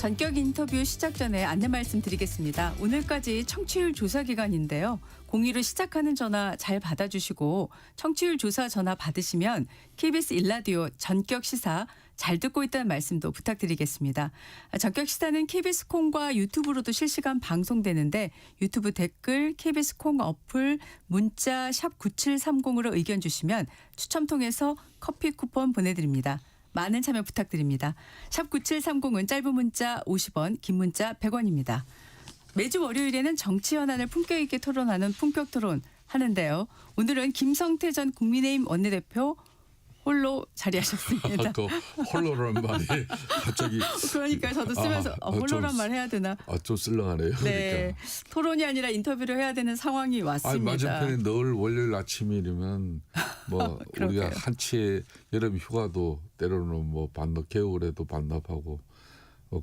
전격 인터뷰 시작 전에 안내 말씀드리겠습니다. 오늘까지 청취율 조사 기간인데요. 02로 시작하는 전화 잘 받아주시고 청취율 조사 전화 받으시면 KBS 1라디오 전격 시사 잘 듣고 있다는 말씀도 부탁드리겠습니다. 전격 시사는 KBS 콩과 유튜브로도 실시간 방송되는데 유튜브 댓글, KBS 콩 어플, 문자 샵 9730으로 의견 주시면 추첨 통해서 커피 쿠폰 보내드립니다. 많은 참여 부탁드립니다. 샵 9730은 짧은 문자 50원, 긴 문자 100원입니다. 매주 월요일에는 정치 현안을 품격 있게 토론하는 품격 토론 하는데요. 오늘은 김성태 전 국민의힘 원내대표 홀로 자리하셨습니다. 또 홀로라는 말이 갑자기 그러니까 저도 쓰면서 홀로란 말 해야 되나? 좀 쓸렁하네요. 네, 그러니까. 토론이 아니라 인터뷰를 해야 되는 상황이 왔습니다. 맞은편에 늘 월요일 아침이면 뭐 우리가 한치의 여름 휴가도 때로는 뭐 반납 겨울에도 반납하고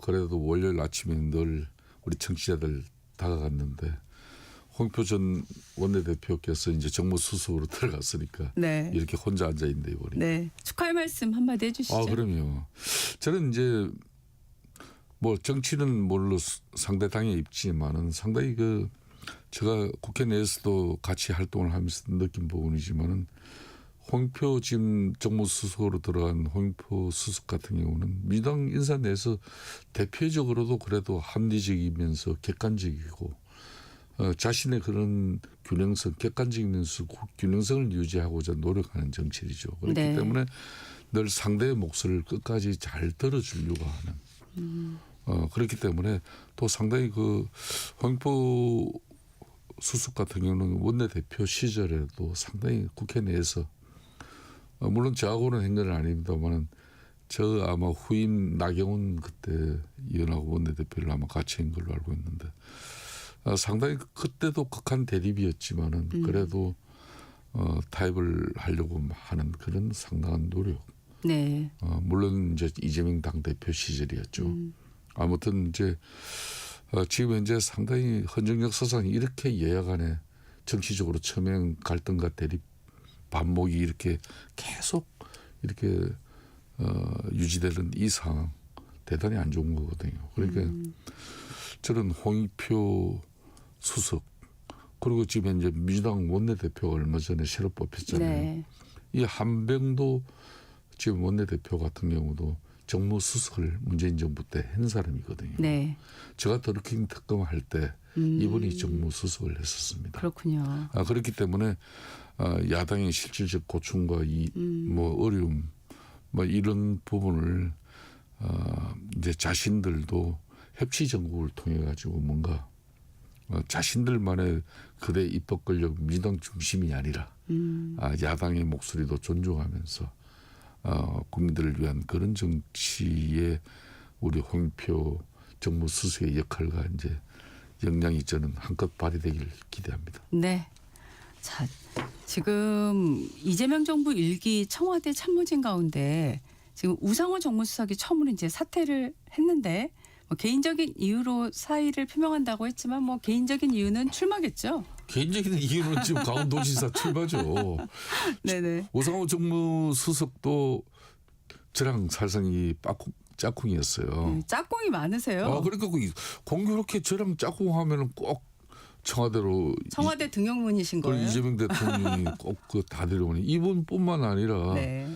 그래도 월요일 아침에 늘 우리 청취자들 다가갔는데 홍익표 전 원내대표께서 이제 정무수석으로 들어갔으니까 네. 이렇게 혼자 앉아 있는데 이번에. 네, 축하의 말씀 한마디 해주시죠. 그럼요. 저는 이제 뭐 정치는 물론 상대 당에 있지만은 상당히 제가 국회 내에서도 같이 활동을 하면서 느낀 부분이지만은 홍익표 지금 정무수석으로 들어간 홍익표 수석 같은 경우는 민주당 인사 내에서 대표적으로도 그래도 합리적이면서 객관적이고 자신의 그런 균형성, 객관적이면서 균형성을 유지하고자 노력하는 정치이죠. 그렇기 네. 때문에 늘 상대의 몫을 끝까지 잘 들어주려고 하는. 그렇기 때문에 또 상당히 홍익표 수석 같은 경우는 원내대표 시절에도 상당히 국회 내에서 물론 저하고는 행렬은 아닙니다만은 저 아마 후임 나경원 그때 이현하고 원내대표를 아마 같이 한 걸로 알고 있는데 상당히 그때도 극한 대립이었지만은 그래도 타협을 하려고 하는 그런 상당한 노력. 네. 물론 이제 이재명 당대표 시절이었죠. 아무튼 이제 지금 현재 상당히 헌정 역사상 이렇게 여야간에 정치적으로 첨예한 갈등과 대립 반목이 이렇게 계속 이렇게 유지되는 이 상황 대단히 안 좋은 거거든요. 그러니까 저는 홍익표 수석 그리고 지금 현재 민주당 원내대표가 얼마 전에 새로 뽑혔잖아요. 네. 이 한병도 지금 원내대표 같은 경우도 정무수석을 문재인 정부 때 한 사람이거든요. 네. 제가 더루킹 특검 할 때 이분이 정무수석을 했었습니다. 그렇군요. 그렇기 때문에 야당의 실질적 고충과 뭐 어려움 뭐 이런 부분을 이제 자신들도 협치 정국을 통해 가지고 뭔가 자신들만의 그대 입법 권력 민주당 중심이 아니라 야당의 목소리도 존중하면서 국민들을 위한 그런 정치에 우리 홍익표 정무수석의 역할과 이제 역량이 저는 한껏 발휘되길 기대합니다. 네. 자, 지금 이재명 정부 1기 청와대 참모진 가운데 지금 우상호 정무수석이 처음으로 이제 사퇴를 했는데 뭐 개인적인 이유로 사의를 표명한다고 했지만 뭐 개인적인 이유는 출마겠죠. 개인적인 이유는 지금 강원도지사 출마죠. 네네. 우상호 정무수석도 저랑 살상이 짝꿍이었어요. 짝꿍이 많으세요. 그러니까 공교롭게 저랑 짝꿍하면은 꼭 청와대로 청와대 등용문이신 거예요? 이재명 대통령이 꼭 다 데려오니 이분뿐만 아니라 네.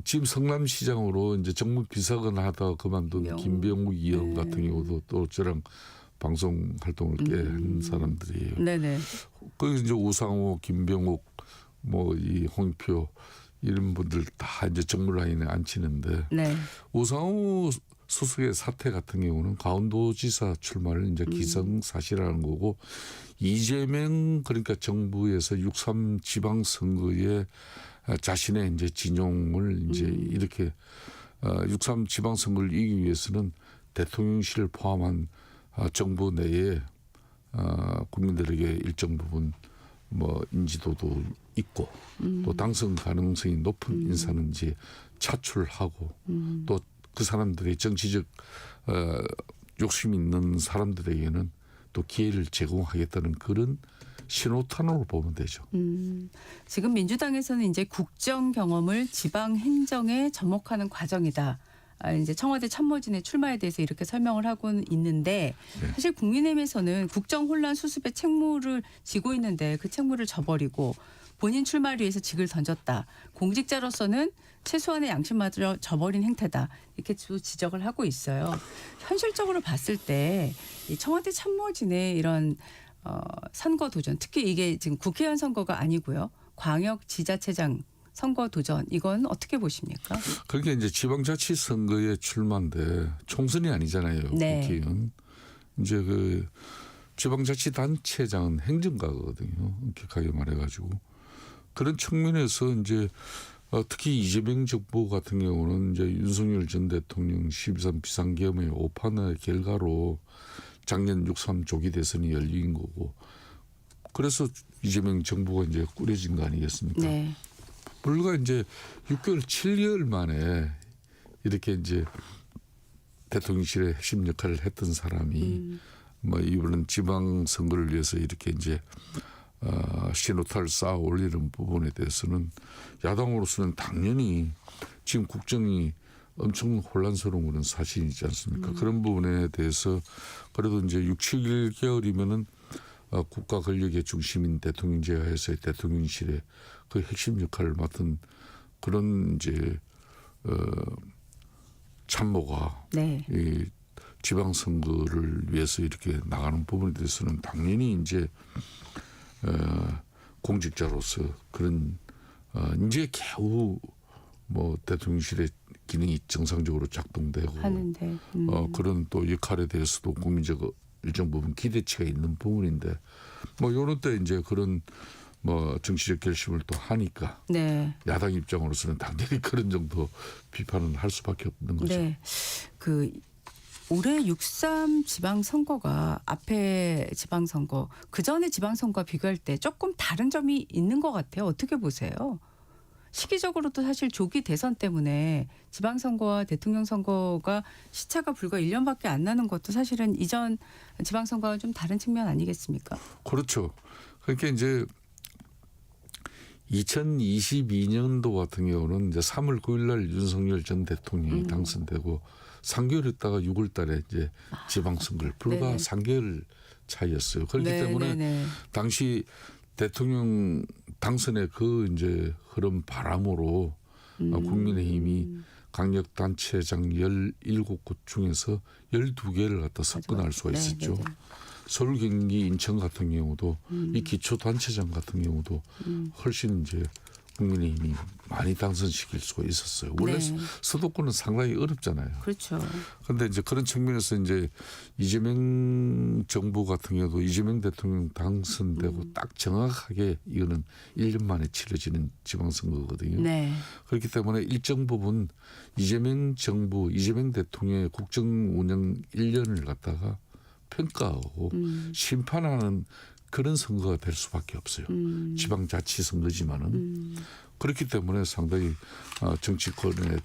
지금 성남시장으로 이제 정무 비서관 하다 그만둔 김병욱 의원 같은 경우도 또 저랑 방송 활동을 꽤 한 사람들이에요. 네네. 거기 이제 우상호, 김병욱, 뭐 이 홍익표 이런 분들 다 이제 정무 라인에 앉히는데 네. 우상호 수석의 사태 같은 경우는 강원도지사 출마를 이제 기정사실화하는 거고 이재명 그러니까 정부에서 6.3 지방선거에 자신의 이제 진용을 이제 이렇게 6.3 지방선거를 이기기 위해서는 대통령실을 포함한 정부 내에 국민들에게 일정 부분 뭐 인지도도 있고 또 당선 가능성이 높은 인사는 이제 차출하고 또 그 사람들의 정치적 욕심이 있는 사람들에게는 또 기회를 제공하겠다는 그런 신호탄으로 보면 되죠. 지금 민주당에서는 이제 국정 경험을 지방 행정에 접목하는 과정이다. 이제 청와대 참모진의 출마에 대해서 이렇게 설명을 하고는 있는데 네. 사실 국민의힘에서는 국정 혼란 수습에 책무를 지고 있는데 그 책무를 져버리고 본인 출마를 위해서 직을 던졌다. 공직자로서는 최소한의 양심마저 저버린 행태다. 이렇게 또 지적을 하고 있어요. 현실적으로 봤을 때 이 청와대 참모진의 이런 선거 도전, 특히 이게 지금 국회의원 선거가 아니고요. 광역 지자체장 선거 도전, 이건 어떻게 보십니까? 그게 이제 지방자치선거에 출마인데 총선이 아니잖아요. 네. 국회의원. 이제 그 지방자치단체장은 행정가거든요. 엄격하게 말해가지고 그런 측면에서 이제 특히 이재명 정부 같은 경우는 이제 윤석열 전 대통령 12.3 비상계엄의 오판의 결과로 작년 6.3 조기 대선이 열린 거고 그래서 이재명 정부가 이제 꾸려진 거 아니겠습니까? 네. 불과 이제 6개월, 7개월 만에 이렇게 이제 대통령실의 핵심 역할을 했던 사람이 뭐 이번은 지방 선거를 위해서 이렇게 이제 신호탄을 쌓아 올리는 부분에 대해서는 야당으로서는 당연히 지금 국정이 엄청 혼란스러운 것은 사실이지 않습니까? 그런 부분에 대해서 그래도 이제 6, 7개월이면은 국가 권력의 중심인 대통령제하에서의 대통령실의 그 핵심 역할을 맡은 그런 이제 참모가 네. 이 지방선거를 위해서 이렇게 나가는 부분에 대해서는 당연히 이제 공직자로서 그런 이제 겨우 뭐 대통령실의 기능이 정상적으로 작동되고 하는데 그런 또 역할에 대해서도 국민적 일정 부분 기대치가 있는 부분인데 뭐 이런 때 이제 그런 뭐 정치적 결심을 또 하니까 네. 야당 입장으로서는 당연히 그런 정도 비판을 할 수밖에 없는 거죠. 네. 그 올해 6.3 지방선거가 앞에 지방선거 그 전에 지방선거와 비교할 때 조금 다른 점이 있는 것 같아요. 어떻게 보세요? 시기적으로도 사실 조기 대선 때문에 지방선거와 대통령 선거가 시차가 불과 1년밖에 안 나는 것도 사실은 이전 지방선거와 좀 다른 측면 아니겠습니까? 그렇죠. 그러니까 이제 2022년도 같은 경우는 이제 3월 9일 날 윤석열 전 대통령이 당선되고 3개월 있다가 6월 달에 이제 지방선거를 불과 네네. 3개월 차이였어요. 그렇기 때문에 네네네. 당시 대통령 당선의 그 이제 흐름 바람으로 국민의힘이 강력단체장 17곳 중에서 12개를 갖다 석권할 수가 있었죠. 네네네. 서울, 경기, 인천 같은 경우도 이 기초단체장 같은 경우도 훨씬 이제 국민의힘이 많이 당선시킬 수가 있었어요. 원래 네. 수도권은 상당히 어렵잖아요. 그렇죠. 그런데 이제 그런 측면에서 이제 이재명 정부 같은 경우도 이재명 대통령 당선되고 딱 정확하게 이거는 1년 만에 치러지는 지방선거거든요. 네. 그렇기 때문에 일정 부분 이재명 정부, 이재명 대통령의 국정 운영 1년을 갖다가 평가하고 심판하는 그런 선거가 될 수밖에 없어요. 지방자치선거지만은 그렇기 때문에 상당히 정치권에서는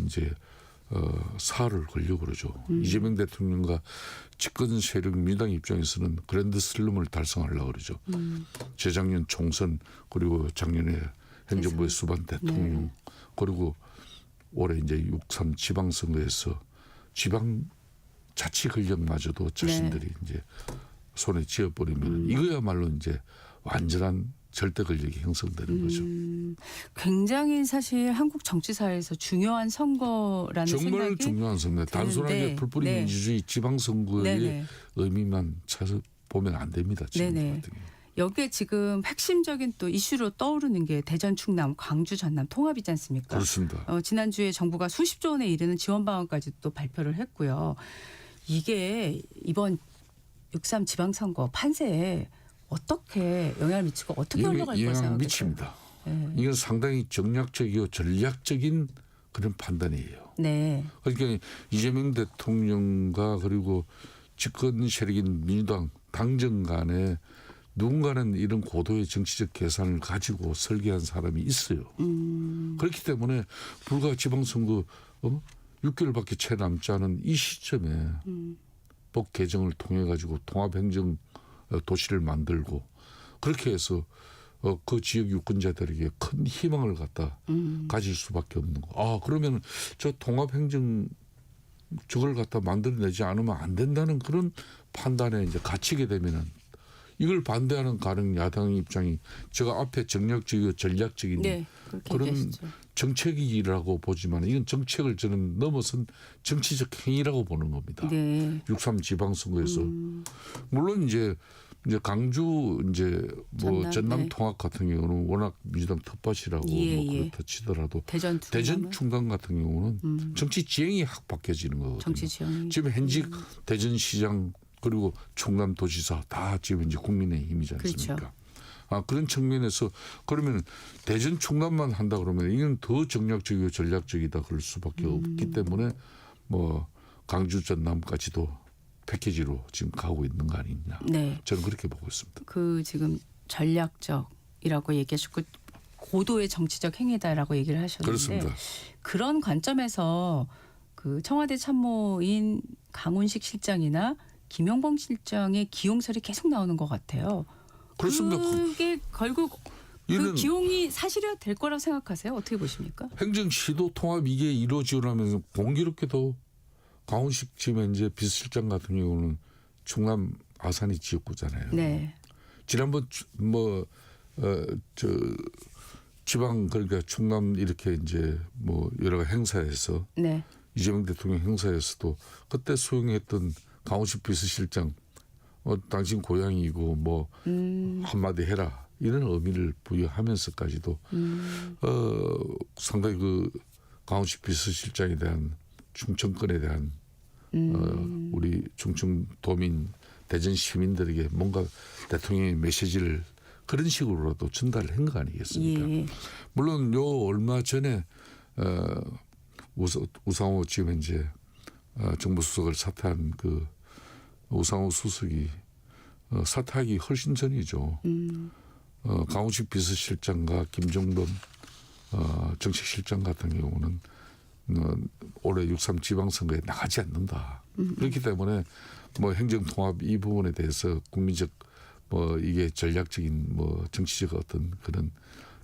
이제 사활을 걸려고 그러죠. 이재명 대통령과 집권 세력 민주당 입장에서는 그랜드 슬럼을 달성하려고 그러죠. 재작년 총선 그리고 작년에 행정부의 수반 대통령 네. 그리고 올해 이제 6.3 지방선거에서 지방 자치 권력마저도 자신들이 이제 손에 쥐어버리면 이거야말로 이제 완전한 절대 권력이 형성되는 거죠. 굉장히 사실 한국 정치사에서 중요한 선거라는 정말 생각이 중요한 선거. 단순하게 드는데, 풀뿌리 네. 민주주의 지방선거의 네네. 의미만 찾아 보면 안 됩니다. 지금 네네. 같은 경우. 여기에 지금 핵심적인 또 이슈로 떠오르는 게 대전, 충남, 광주, 전남 통합이지 않습니까? 그렇습니다. 지난주에 정부가 수십조 원에 이르는 지원 방안까지 또 발표를 했고요. 이게 이번 6.3 지방선거 판세에 어떻게 영향을 미치고 어떻게 흘러갈 거라고 영향 생각하세요? 미칩니다. 네. 이건 상당히 정략적이고 전략적인 그런 판단이에요. 네. 그러니까 이재명 대통령과 그리고 집권 세력인 민주당 당정 간에 누군가는 이런 고도의 정치적 계산을 가지고 설계한 사람이 있어요. 그렇기 때문에 불과 지방선거 6개월밖에 채 남지 않은 이 시점에 법 개정을 통해 가지고 통합행정 도시를 만들고 그렇게 해서 그 지역 유권자들에게 큰 희망을 갖다 가질 수밖에 없는 거. 그러면 저 통합행정 저걸 갖다 만들어내지 않으면 안 된다는 그런 판단에 이제 갇히게 되면은 이걸 반대하는 가령 야당 입장이 제가 앞에 정략적이고 전략적인 네, 그렇게 그런 얘기하시죠. 정책이라고 보지만 이건 정책을 저는 넘어선 정치적 행위라고 보는 겁니다. 네. 6.3 지방선거에서 물론 이제 강주 이제 뭐 전남 네. 통합 같은 경우는 워낙 민주당 텃밭이라고 예, 뭐 예. 그렇다 치더라도 대전 대전 충남 같은 경우는 정치 지형이 확 바뀌어지는 거거든요. 정치 지형이 지금 현직 대전시장 그리고 충남도지사 다 지금 이제 국민의힘이지 않습니까? 그렇죠. 그런 측면에서 그러면 대전 충남만 한다 그러면 이건 더 정략적이고 전략적이다 그럴 수밖에 없기 때문에 뭐 강주 전남까지도 패키지로 지금 가고 있는 거 아니냐. 네. 저는 그렇게 보고 있습니다. 그 지금 전략적이라고 얘기하셨고 고도의 정치적 행위다라고 얘기를 하셨는데 그렇습니다. 그런 관점에서 그 청와대 참모인 강훈식 실장이나 김용범 실장의 기용설이 계속 나오는 것 같아요. 그렇습니다. 그게 결국 그 이런 기용이 사실이 될 거라고 생각하세요? 어떻게 보십니까? 행정시도 통합 이게 이루어지려면서 공교롭게도 강훈식 지금 이제 비서실장 같은 경우는 충남 아산이 지역구잖아요. 네. 지난번 지방 그러니까 충남 이렇게 이제 뭐 여러 행사에서 네. 이재명 대통령 행사에서도 그때 수용했던 강훈식 비서실장 당신 고향이고 뭐 한마디 해라 이런 의미를 부여하면서까지도 상당히 그 강훈식 비서실장에 대한 충청권에 대한 우리 충청도민 대전 시민들에게 뭔가 대통령의 메시지를 그런 식으로라도 전달을 한 거 아니겠습니까? 예. 물론 요 얼마 전에 우상호 지금 이제 정무수석을 사퇴한 그 우상호 수석이 사퇴하기 훨씬 전이죠. 강훈식 비서실장과 김종범 정책실장 같은 경우는 올해 6.3 지방선거에 나가지 않는다. 그렇기 때문에 뭐 행정통합 이 부분에 대해서 국민적 뭐 이게 전략적인 뭐 정치적 어떤 그런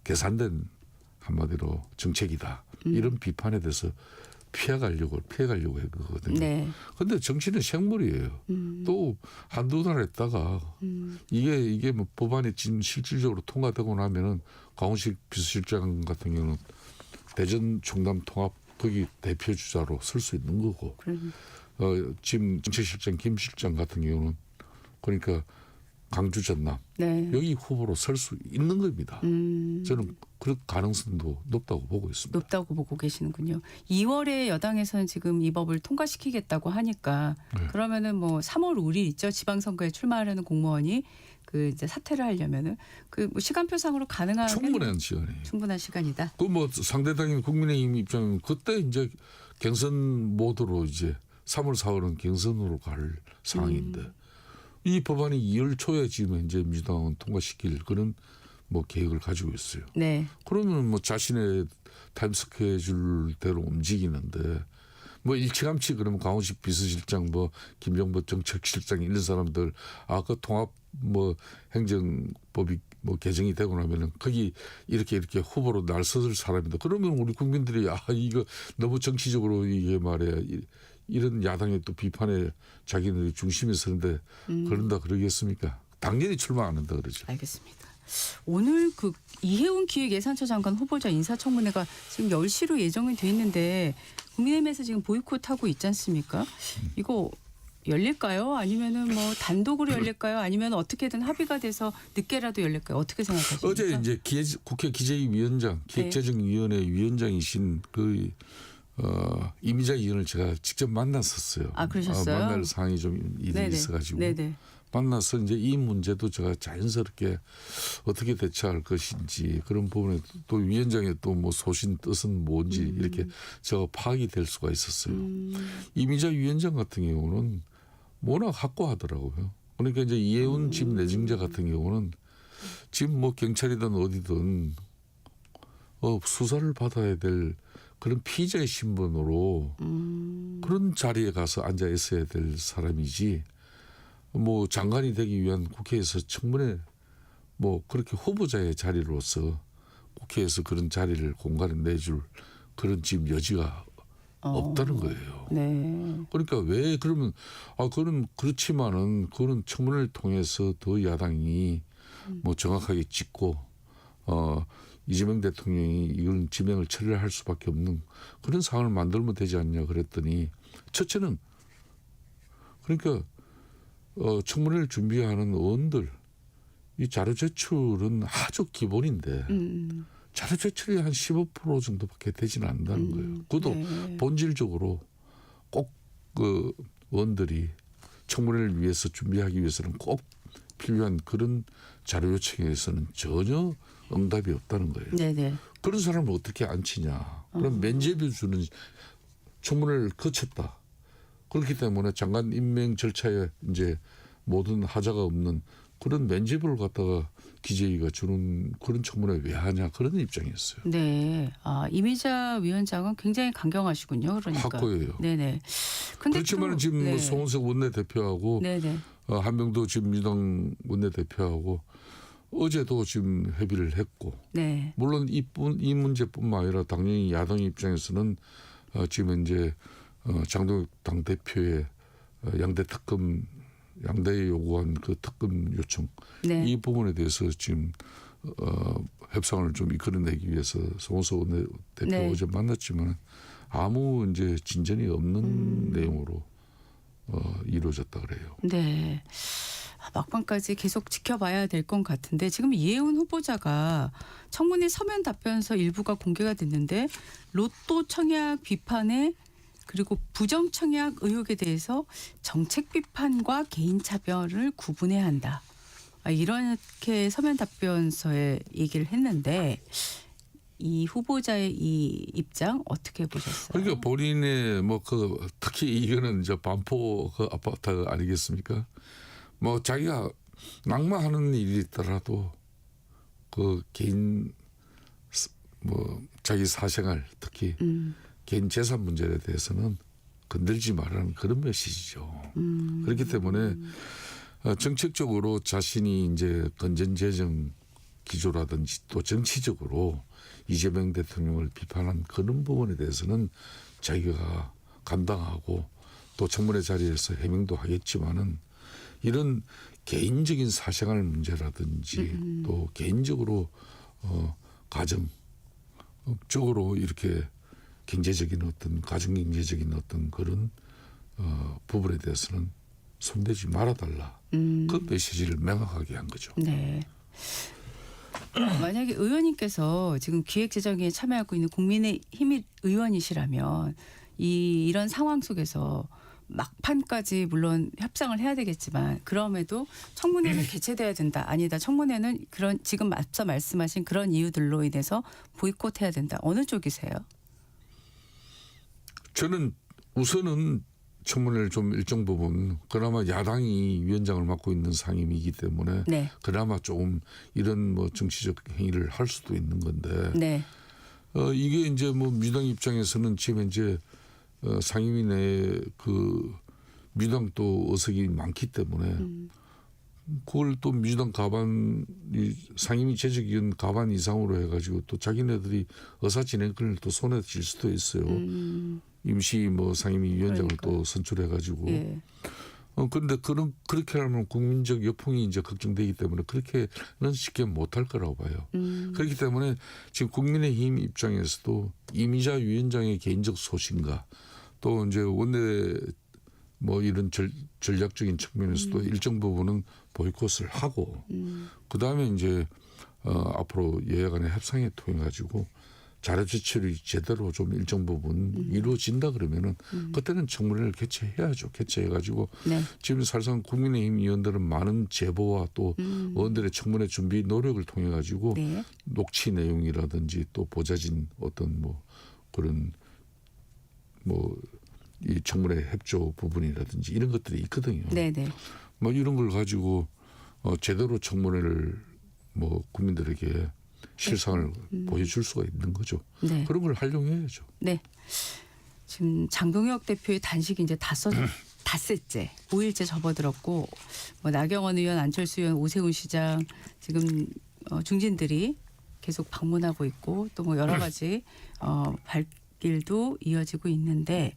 계산된 한마디로 정책이다. 이런 비판에 대해서 피해가려고 한 거거든요. 네. 그런데 정치는 생물이에요. 또 한두 달 했다가 이게 뭐 법안이 지금 실질적으로 통과되고 나면은 강훈식 비서실장 같은 경우는 대전 충남 통합 거기 대표 주자로 설 수 있는 거고 지금 정책실장 김 실장 같은 경우는 그러니까 강주 전남 네. 여기 후보로 설 수 있는 겁니다. 저는 그런 가능성도 높다고 보고 있습니다. 높다고 보고 계시는군요. 2월에 여당에서는 지금 이 법을 통과시키겠다고 하니까 네. 그러면은 뭐 3월 5일 있죠. 지방선거에 출마하려는 공무원이 그 이제 사퇴를 하려면은 그 뭐 시간표상으로 가능한 충분한 시간이에요. 충분한 시간이다. 그 뭐 상대당인 국민의힘 입장은 그때 이제 경선 모드로 이제 3월 4월은 경선으로 갈 상황인데 이 법안이 2월 초에 지금 이제 민주당은 통과시킬 그런 뭐 계획을 가지고 있어요. 네. 그러면 뭐 자신의 타임 스케줄대로 움직이는데 뭐 일찌감치 그러면 강훈식 비서실장 뭐 김종범 정책실장 이런 사람들 아까 통합 뭐 행정법이 뭐 개정이 되고 나면은 거기 이렇게 후보로 날섰을 사람이다. 그러면 우리 국민들이 이거 너무 정치적으로 이게 말이야 이런 야당의 또 비판에 자기네들이 중심에 서는데 그런다 그러겠습니까? 당연히 출마 안 한다 그러죠. 알겠습니다. 오늘 그 이해운 기획예산처 장관 후보자 인사청문회가 지금 10시로 예정이 돼 있는데 국민의힘에서 지금 보이콧하고 있지 않습니까? 이거 열릴까요? 아니면은 뭐 단독으로 열릴까요? 아니면 어떻게든 합의가 돼서 늦게라도 열릴까요? 어떻게 생각하십니까? 어제 이제 국회 기재위원장 기획재정위원회 위원장이신 그 이미자 의원을 제가 직접 만났었어요. 그러셨어요? 만날 상황이 좀 일이 네네. 있어가지고 네네. 만나서 이제 이 문제도 제가 자연스럽게 어떻게 대처할 것인지 그런 부분에 또 위원장의 또 뭐 소신 뜻은 뭔지 이렇게 제가 파악이 될 수가 있었어요. 이미자 위원장 같은 경우는 워낙 확고하더라고요. 그러니까 이제 이해운 집 내정자 같은 경우는 지금 뭐 경찰이든 어디든 수사를 받아야 될 그런 피의자의 신분으로 그런 자리에 가서 앉아 있어야 될 사람이지 뭐 장관이 되기 위한 국회에서 청문회 뭐 그렇게 후보자의 자리로서 국회에서 그런 자리를 공간을 내줄 그런 지금 여지가 없다는 거예요. 네. 그러니까 왜 그러면 그건 그렇지만은 그런 청문회를 통해서 더 야당이 뭐 정확하게 짚고 이재명 대통령이 이건 지명을 처리를 할 수밖에 없는 그런 상황을 만들면 되지 않냐 그랬더니 첫째는 그러니까 청문회를 준비하는 의원들 이 자료 제출은 아주 기본인데 자료 제출이 한 15% 정도밖에 되지는 않는다는 거예요. 그것도 네. 본질적으로 꼭 그 의원들이 청문회를 위해서 준비하기 위해서는 꼭 필요한 그런 자료 요청에 대해서는 전혀 응답이 없다는 거예요. 네네. 그런 사람을 어떻게 앉히냐. 그럼 면죄부 주는 청문회를 거쳤다. 그렇기 때문에 장관 임명 절차에 이제 모든 하자가 없는 그런 면죄부를 갖다가 기재위가 주는 그런 청문회 왜 하냐 그런 입장이었어요. 네. 이미자 위원장은 굉장히 강경하시군요. 그러니까. 확고해요. 네네. 근데 그렇지만 또, 지금 네. 뭐 송원석 원내대표하고 네네. 한명도 지금 민주당 원내대표하고 어제도 지금 협의를 했고 네. 물론 이 문제뿐만 아니라 당연히 야당 입장에서는 지금 이제 장동혁 당대표의 양대에 요구한 그 특검 요청 네. 이 부분에 대해서 지금 협상을 좀 이끌어내기 위해서 송원석 원내대표 네. 어제 만났지만 아무 이제 진전이 없는 내용으로 이루어졌다 그래요. 네. 막판까지 계속 지켜봐야 될 것 같은데 지금 이해훈 후보자가 청문회 서면 답변서 일부가 공개가 됐는데 로또 청약 비판에 그리고 부정 청약 의혹에 대해서 정책 비판과 개인 차별을 구분해야 한다. 이렇게 서면 답변서에 얘기를 했는데 이 후보자의 이 입장 어떻게 보셨어요? 그러니까 본인의 뭐 그 특히 이거는 이제 반포 그 아파트 아니겠습니까? 뭐 자기가 낙마하는 일이 있더라도 그 개인 뭐 자기 사생활 특히 개인 재산 문제에 대해서는 건들지 말라는 그런 메시지죠. 그렇기 때문에 정책적으로 자신이 이제 건전재정 기조라든지 또 정치적으로 이재명 대통령을 비판한 그런 부분에 대해서는 자기가 감당하고 또 청문회 자리에서 해명도 하겠지만은 이런 개인적인 사생활 문제라든지 또 개인적으로 가정적으로 이렇게 경제적인 어떤 가정경제적인 어떤 그런 부분에 대해서는 손대지 말아달라. 그 메시지를 명확하게 한 거죠. 네. 만약에 의원님께서 지금 기획재정에 참여하고 있는 국민의힘 의원이시라면 이런 상황 속에서 막판까지 물론 협상을 해야 되겠지만 그럼에도 청문회는 개최돼야 된다. 아니다. 청문회는 그런 지금 앞서 말씀하신 그런 이유들로 인해서 보이콧해야 된다. 어느 쪽이세요? 저는 우선은 청문회를 좀 일정 부분 그나마 야당이 위원장을 맡고 있는 상임이기 때문에 네. 그나마 조금 이런 뭐 정치적 행위를 할 수도 있는 건데 네. 이게 이제 뭐 민주당 입장에서는 지금 이제 상임위 내에 그 민주당 또 의석이 많기 때문에 그걸 또 민주당 가반 상임위 제적위원 가반 이상으로 해가지고 또 자기네들이 의사 진행권을 또 손에 쥘 수도 있어요. 임시 뭐 상임위 위원장을 그러니까요. 또 선출해가지고. 예. 그런데 그렇게 하면 국민적 여풍이 이제 걱정되기 때문에 그렇게는 쉽게 못할 거라고 봐요. 그렇기 때문에 지금 국민의힘 입장에서도 이미자 위원장의 개인적 소신과 또 이제 원내 뭐 이런 전략적인 측면에서도 일정 부분은 보이콧을 하고 그 다음에 이제 앞으로 여야 간의 협상에 통해 가지고 자료 제출이 제대로 좀 일정 부분 이루어진다 그러면은 그때는 청문회를 개최해야죠. 개최해가지고 네. 지금 사실상 국민의힘 의원들은 많은 제보와 또 의원들의 청문회 준비 노력을 통해 가지고 네. 녹취 내용이라든지 또 보좌진 어떤 뭐 그런 뭐 이 청문회 협조 부분이라든지 이런 것들이 있거든요. 네네. 뭐 이런 걸 가지고 제대로 청문회를 뭐 국민들에게 실상을 보여줄 수가 있는 거죠. 네. 그런 걸 활용해야죠. 네. 지금 장동혁 대표의 단식이 이제 닷새째 5일째 접어들었고 뭐 나경원 의원, 안철수 의원, 오세훈 시장 지금 중진들이 계속 방문하고 있고 또 뭐 여러 가지 발길도 이어지고 있는데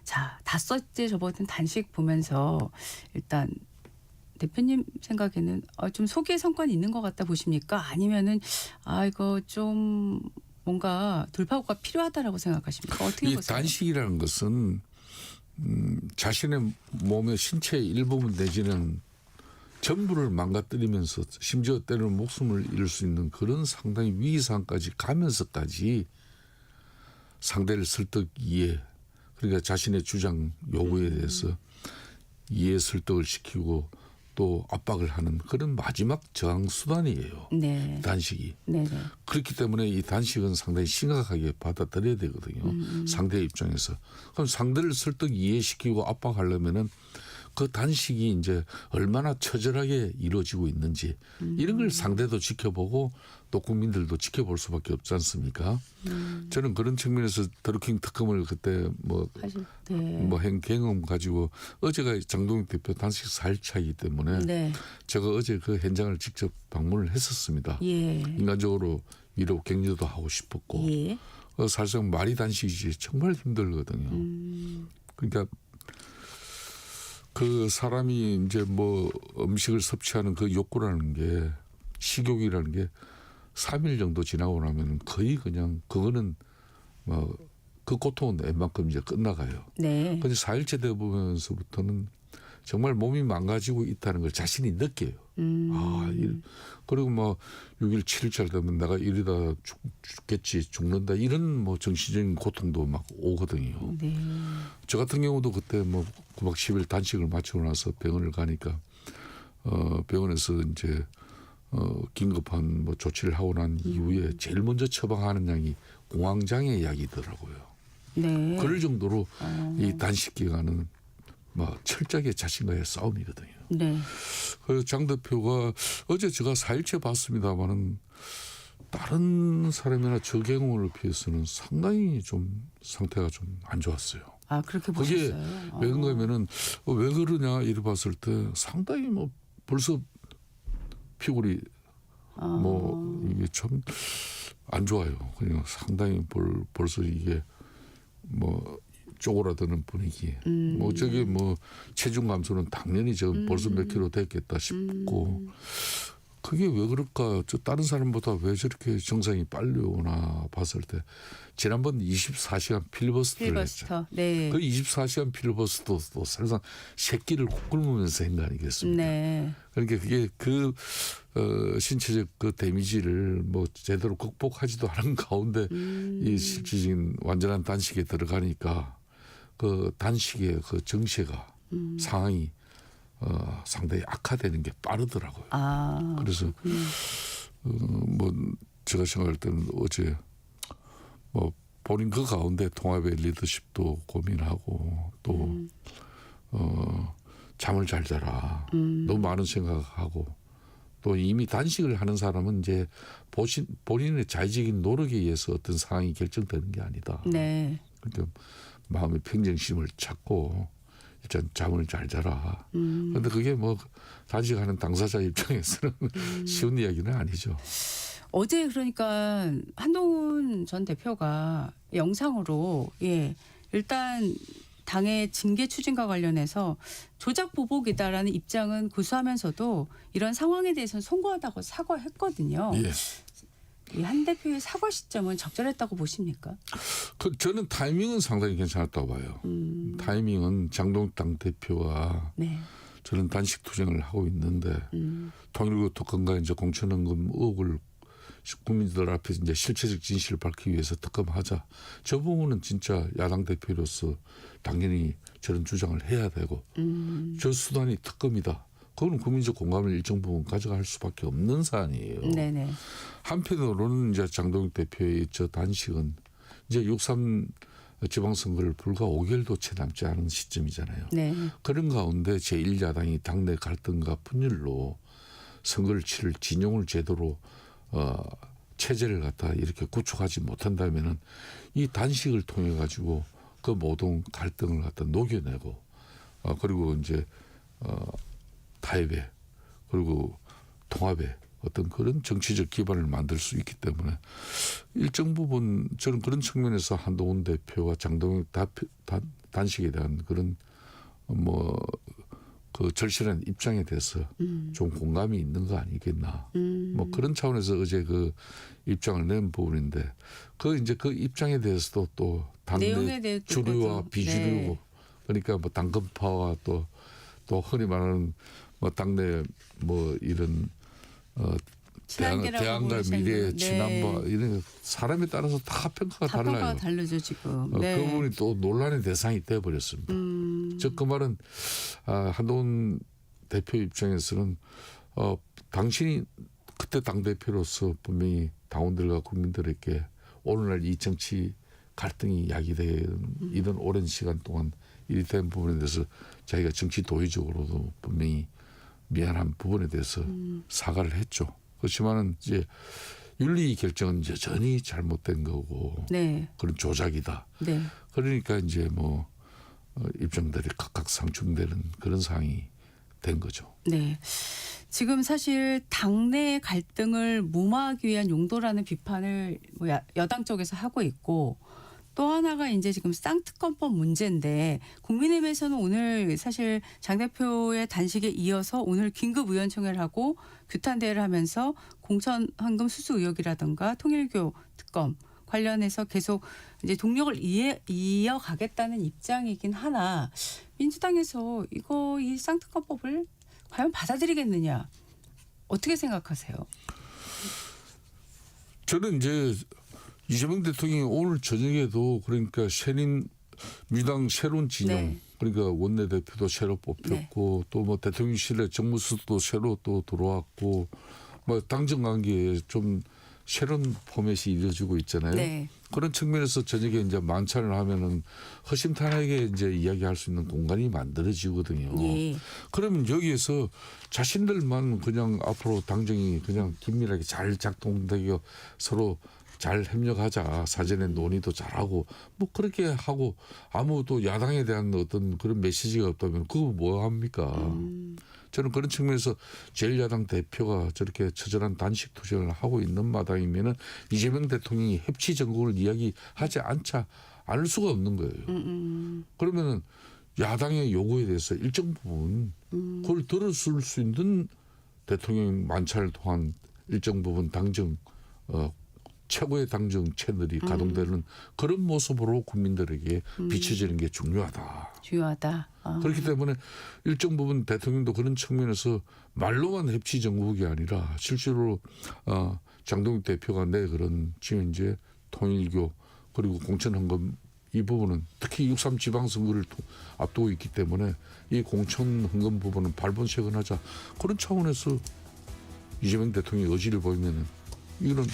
자, 닷새째 접어든 단식 보면서 일단 대표님 생각에는 좀 소기의 성과는 있는 것 같다 보십니까? 아니면은 이거 좀 뭔가 돌파구가 필요하다라고 생각하십니까? 어떻게 이 보세요? 단식이라는 것은 자신의 몸의 신체의 일부분 내지는 전부를 망가뜨리면서 심지어 때로는 목숨을 잃을 수 있는 그런 상당히 위기 상황까지 가면서까지 상대를 설득 이해 그러니까 자신의 주장 요구에 대해서 이해 설득을 시키고 또 압박을 하는 그런 마지막 저항 수단이에요. 네. 단식이. 네. 그렇기 때문에 이 단식은 상당히 심각하게 받아들여야 되거든요. 상대의 입장에서. 그럼 상대를 설득 이해시키고 압박하려면은 그 단식이 이제 얼마나 처절하게 이루어지고 있는지 이런 걸 상대도 지켜보고 또 국민들도 지켜볼 수밖에 없지 않습니까? 저는 그런 측면에서 드루킹 특검을 그때 뭐 경험 가지고 어제가 장동익 대표 단식 4일차이기 때문에 네. 제가 어제 그 현장을 직접 방문을 했었습니다. 예. 인간적으로 위로 격려도 하고 싶었고 예. 사실상 말이 단식이지 정말 힘들거든요. 그러니까 그 사람이 이제 뭐 음식을 섭취하는 그 욕구라는 게 식욕이라는 게 3일 정도 지나고 나면 거의 그냥 그거는 뭐 그 고통은 웬만큼 이제 끝나가요. 네. 근데 4일째 돼 보면서부터는 정말 몸이 망가지고 있다는 걸 자신이 느껴요. 그리고 뭐 6일, 7일째 되면 내가 이러다 죽겠지, 죽는다 이런 뭐 정신적인 고통도 막 오거든요. 네. 저 같은 경우도 그때 뭐 9박 10일 단식을 마치고 나서 병원을 가니까 병원에서 이제 긴급한 뭐 조치를 하고 난 이후에 제일 먼저 처방하는 약이 공황장애 약이더라고요. 네. 그럴 정도로 이 단식 기간은 뭐 철저하게 자신과의 싸움이거든요. 네. 그래서 장 대표가 어제 제가 4일째 봤습니다만은 다른 사람이나 저 경우를 비해서는 상당히 좀 상태가 좀 안 좋았어요. 그렇게 그게 보셨어요? 왜 그런가면은 왜 그러냐 이래 봤을 때 상당히 뭐 벌써 피골이 뭐 이게 참 안 좋아요. 그냥 상당히 벌써 이게 뭐 쪼그라드는 분위기. 뭐 저게 뭐 체중 감소는 당연히 저 벌써 몇 킬로 됐겠다 싶고 그게 왜 그럴까? 저 다른 사람보다 왜 저렇게 정상이 빨리 오나 봤을 때 지난번 24시간 필리버스터를 했죠. 네. 그 24시간 필리버스터도 사실상 새끼를 굶으면서 한 거 아니겠습니까? 네. 그러니까 그게 그 신체적 그 데미지를 뭐 제대로 극복하지도 않은 가운데 이 실질적인 완전한 단식에 들어가니까 그 단식의 그 정세가 상황이 상당히 악화되는 게 빠르더라고요. 그래서 뭐 제가 생각할 때는 어제 뭐 본인 그 가운데 통합의 리더십도 고민하고 또 잠을 잘 자라. 너무 많은 생각하고 또 이미 단식을 하는 사람은 이제 본인의 자의적인 노력에 의해서 어떤 상황이 결정되는 게 아니다. 네. 그러니까 마음의 평정심을 찾고 일단 잠을 잘 자라. 그런데 그게 뭐 단식하는 당사자 입장에서는 쉬운 이야기는 아니죠. 어제 그러니까 한동훈 전 대표가 영상으로 일단 당의 징계 추진과 관련해서 조작 보복이다라는 입장은 고수하면서도 이런 상황에 대해서는 송구하다고 사과했거든요. 예. 이 한 대표의 사과 시점은 적절했다고 보십니까? 저는 타이밍은 상당히 괜찮았다고 봐요. 타이밍은 장동익 당대표가 네. 저는 단식 투쟁을 하고 있는데 통일부 특검과 이제 공천헌금 의혹을 국민들 앞에 이제 실체적 진실을 밝히기 위해서 특검하자. 저 부분은 진짜 야당 대표로서 당연히 저런 주장을 해야 되고 저 수단이 특검이다. 그거는 국민적 공감을 일정 부분 가져갈 수밖에 없는 사안이에요. 네네. 한편으로는 이제 장동익 대표의 저 단식은 이제 6.3 지방선거를 불과 5개월도 채 남지 않은 시점이잖아요. 네. 그런 가운데 제1야당이 당내 갈등과 분열로 선거를 치를 진용을 제대로 체제를 갖다 이렇게 구축하지 못한다면은 이 단식을 통해 가지고 그 모든 갈등을 갖다 녹여내고 그리고 이제 타협에 그리고 통합에 어떤 그런 정치적 기반을 만들 수 있기 때문에 일정 부분 저는 그런 측면에서 한동훈 대표와 장동혁 단식에 대한 그런 그 절실한 입장에 대해서 좀 공감이 있는 거 아니겠나. 뭐 그런 차원에서 어제 그 입장을 낸 부분인데 그 이제 그 입장에 대해서도 또 당내 주류와 비주류 네. 그러니까 뭐 당근파와 또 흔히 말하는 뭐 당내 뭐 이런 대안과 미래의 친한바 이런 사람에 따라서 다 평가가 달라요. 평가가 다르죠 지금. 그 부분이 또 논란의 대상이 돼 버렸습니다. 즉 그 말은 한동훈 대표 입장에서는 당신이 그때 당 대표로서 분명히 당원들과 국민들에게 오늘날 이 정치 갈등이 야기된 이런 오랜 시간 동안 일이 된 부분에 대해서 자기가 정치 도의적으로도 분명히 미안한 부분에 대해서 사과를 했죠. 그렇지만은 이제 윤리 결정은 여전히 잘못된 거고 네. 그런 조작이다. 네. 그러니까 이제 뭐 입장들이 각각 상충되는 그런 상황이 된 거죠. 네. 지금 사실 당내 갈등을 무마하기 위한 용도라는 비판을 뭐 여당 쪽에서 하고 있고 또 하나가 이제 지금 쌍특검법 문제인데 국민의힘에서는 오늘 사실 장 대표의 단식에 이어서 오늘 긴급의원총회를 하고 규탄대회를 하면서 공천 헌금 수수 의혹이라든가 통일교 특검 관련해서 계속 이제 동력을 이어가겠다는 입장이긴 하나 민주당에서 이 쌍특검법을 과연 받아들이겠느냐 어떻게 생각하세요? 저는 이제 이재명 대통령이 오늘 저녁에도 그러니까 민주당 새로운 진영 네. 그러니까 원내대표도 새로 뽑혔고 또 뭐 대통령실에 정무수도 새로 또 들어왔고 뭐 당정 관계에 좀 새로운 포맷이 이루어지고 있잖아요. 네. 그런 측면에서 저녁에 이제 만찬을 하면은 허심탄회하게 이제 이야기할 수 있는 공간이 만들어지거든요. 예. 그러면 여기에서 자신들만 그냥 앞으로 당정이 그냥 긴밀하게 잘 작동되게 서로 잘 협력하자. 사전에 논의도 잘하고 뭐 그렇게 하고 아무도 야당에 대한 어떤 그런 메시지가 없다면 그거 뭐 합니까? 저는 그런 측면에서 제1야당 대표가 저렇게 처절한 단식 투쟁을 하고 있는 마당이면은 이재명 대통령이 협치 전국을 이야기하지 않을 수가 없는 거예요. 그러면은 야당의 요구에 대해서 일정 부분 그걸 들었을 수 있는 대통령 만찬을 통한 일정 부분 당정 최고의 당정 채널이 가동되는 그런 모습으로 국민들에게 비춰지는 게 중요하다. 중요하다. 그렇기 때문에 일정 부분 대통령도 그런 측면에서 말로만 협치 정국이 아니라 실제로 장동혁 대표가 내 그런 지금 이제 통일교 그리고 공천 헌금 이 부분은 특히 6.3 지방선거를 앞두고 있기 때문에 이 공천 헌금 부분은 발본색원하자 그런 차원에서 이재명 대통령의 의지를 보이면은 이런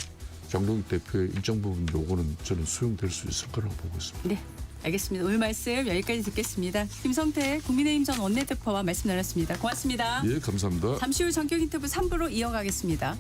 장동혁 대표의 일정 부분 요구는 저는 수용될 수 있을 거라고 보고 있습니다. 네, 알겠습니다. 오늘 말씀 여기까지 듣겠습니다. 김성태 국민의힘 전 원내대표와 말씀 나눴습니다. 고맙습니다. 예, 감사합니다. 잠시 후 전격 인터뷰 3부로 이어가겠습니다.